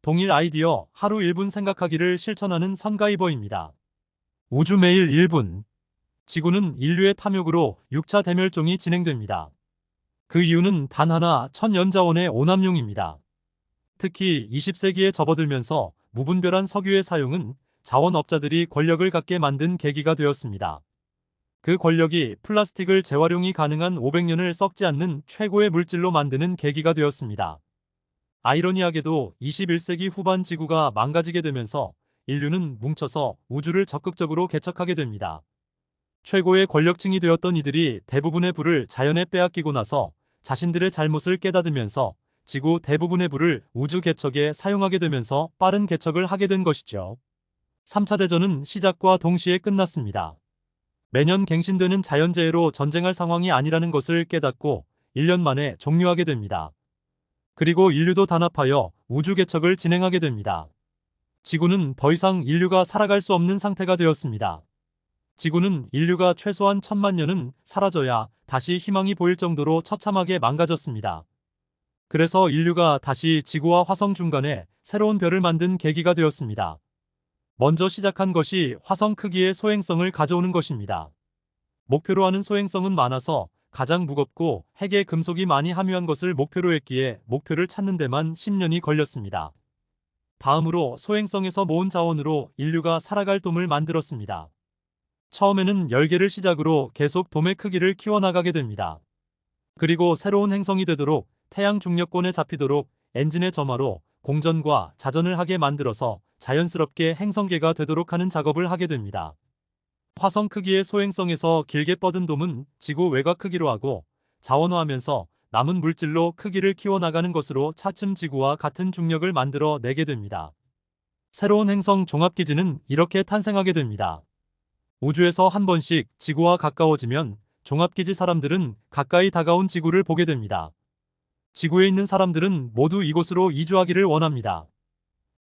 동일 아이디어 하루 1분 생각하기를 실천하는 선가이버입니다. 우주 매일 1분. 지구는 인류의 탐욕으로 6차 대멸종이 진행됩니다. 그 이유는 단 하나, 천연자원의 오남용입니다. 특히 20세기에 접어들면서 무분별한 석유의 사용은 자원업자들이 권력을 갖게 만든 계기가 되었습니다. 그 권력이 플라스틱을 재활용이 가능한 500년을 썩지 않는 최고의 물질로 만드는 계기가 되었습니다. 아이러니하게도 21세기 후반 지구가 망가지게 되면서 인류는 뭉쳐서 우주를 적극적으로 개척하게 됩니다. 최고의 권력층이 되었던 이들이 대부분의 부를 자연에 빼앗기고 나서 자신들의 잘못을 깨닫으면서 지구 대부분의 부를 우주 개척에 사용하게 되면서 빠른 개척을 하게 된 것이죠. 3차 대전은 시작과 동시에 끝났습니다. 매년 갱신되는 자연재해로 전쟁할 상황이 아니라는 것을 깨닫고 1년 만에 종료하게 됩니다. 그리고 인류도 단합하여 우주 개척을 진행하게 됩니다. 지구는 더 이상 인류가 살아갈 수 없는 상태가 되었습니다. 지구는 인류가 최소한 1000만 년은 사라져야 다시 희망이 보일 정도로 처참하게 망가졌습니다. 그래서 인류가 다시 지구와 화성 중간에 새로운 별을 만든 계기가 되었습니다. 먼저 시작한 것이 화성 크기의 소행성을 가져오는 것입니다. 목표로 하는 소행성은 많아서 가장 무겁고 핵에 금속이 많이 함유한 것을 목표로 했기에 목표를 찾는 데만 10년이 걸렸습니다. 다음으로 소행성에서 모은 자원으로 인류가 살아갈 돔을 만들었습니다. 처음에는 10개를 시작으로 계속 돔의 크기를 키워나가게 됩니다. 그리고 새로운 행성이 되도록 태양 중력권에 잡히도록 엔진의 점화로 공전과 자전을 하게 만들어서 자연스럽게 행성계가 되도록 하는 작업을 하게 됩니다. 화성 크기의 소행성에서 길게 뻗은 돔은 지구 외곽 크기로 하고 자원화하면서 남은 물질로 크기를 키워나가는 것으로 차츰 지구와 같은 중력을 만들어 내게 됩니다. 새로운 행성 종합기지는 이렇게 탄생하게 됩니다. 우주에서 한 번씩 지구와 가까워지면 종합기지 사람들은 가까이 다가온 지구를 보게 됩니다. 지구에 있는 사람들은 모두 이곳으로 이주하기를 원합니다.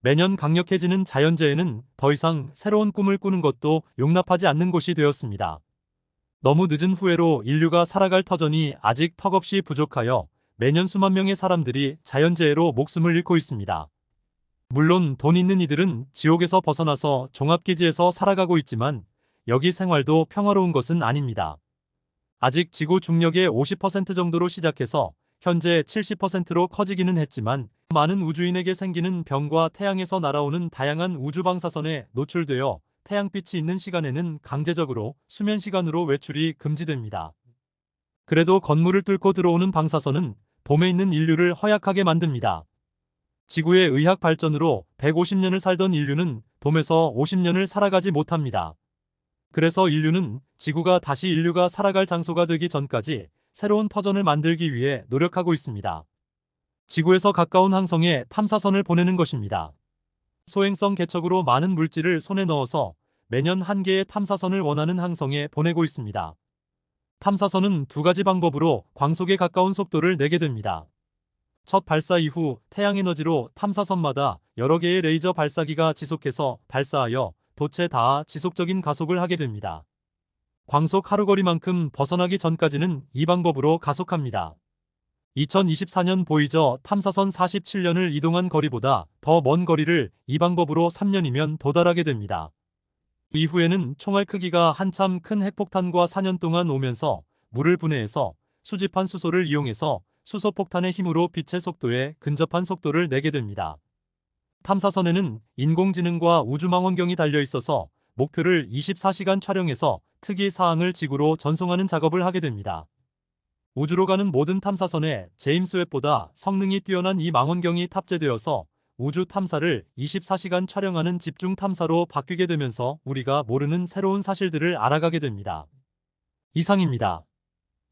매년 강력해지는 자연재해는 더 이상 새로운 꿈을 꾸는 것도 용납하지 않는 곳이 되었습니다. 너무 늦은 후회로 인류가 살아갈 터전이 아직 턱없이 부족하여 매년 수만 명의 사람들이 자연재해로 목숨을 잃고 있습니다. 물론 돈 있는 이들은 지옥에서 벗어나서 종합기지에서 살아가고 있지만 여기 생활도 평화로운 것은 아닙니다. 아직 지구 중력의 50% 정도로 시작해서 현재 70%로 커지기는 했지만 많은 우주인에게 생기는 병과 태양에서 날아오는 다양한 우주 방사선에 노출되어 태양빛이 있는 시간에는 강제적으로 수면 시간으로 외출이 금지됩니다. 그래도 건물을 뚫고 들어오는 방사선은 돔에 있는 인류를 허약하게 만듭니다. 지구의 의학 발전으로 150년을 살던 인류는 돔에서 50년을 살아가지 못합니다. 그래서 인류는 지구가 다시 인류가 살아갈 장소가 되기 전까지 새로운 터전을 만들기 위해 노력하고 있습니다. 지구에서 가까운 항성에 탐사선을 보내는 것입니다. 소행성 개척으로 많은 물질을 손에 넣어서 매년 한 개의 탐사선을 원하는 항성에 보내고 있습니다. 탐사선은 두 가지 방법으로 광속에 가까운 속도를 내게 됩니다. 첫 발사 이후 태양에너지로 탐사선마다 여러 개의 레이저 발사기가 지속해서 발사하여 돛에 닿아 지속적인 가속을 하게 됩니다. 광속 하루거리만큼 벗어나기 전까지는 이 방법으로 가속합니다. 2024년 보이저 탐사선 47년을 이동한 거리보다 더 먼 거리를 이 방법으로 3년이면 도달하게 됩니다. 이후에는 총알 크기가 한참 큰 핵폭탄과 4년 동안 오면서 물을 분해해서 수집한 수소를 이용해서 수소폭탄의 힘으로 빛의 속도에 근접한 속도를 내게 됩니다. 탐사선에는 인공지능과 우주망원경이 달려 있어서 목표를 24시간 촬영해서 특이 사항을 지구로 전송하는 작업을 하게 됩니다. 우주로 가는 모든 탐사선에 제임스 웹보다 성능이 뛰어난 이 망원경이 탑재되어서 우주 탐사를 24시간 촬영하는 집중 탐사로 바뀌게 되면서 우리가 모르는 새로운 사실들을 알아가게 됩니다. 이상입니다.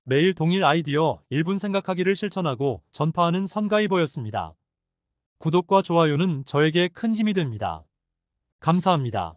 매일 동일 아이디어 1분 생각하기를 실천하고 전파하는 선가이버였습니다. 구독과 좋아요는 저에게 큰 힘이 됩니다. 감사합니다.